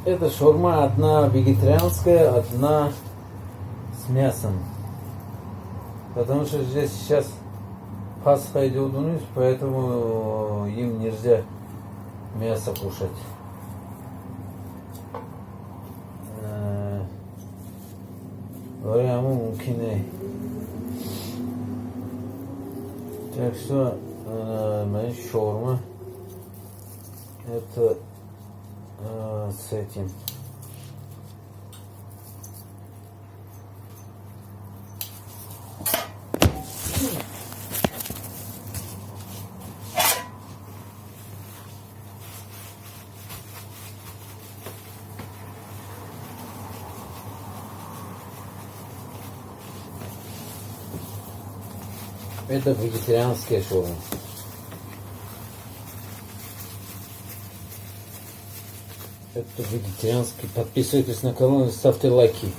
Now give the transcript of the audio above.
Это шаурма одна вегетарианская, одна с мясом. Потому что здесь сейчас Пасха идет вниз, поэтому им нельзя мясо кушать. Говоря мумкины. Так что моя шаурма это с этим. Это вегетарианская шаурма. Это вегетарианский. Подписывайтесь на канал и ставьте лайки.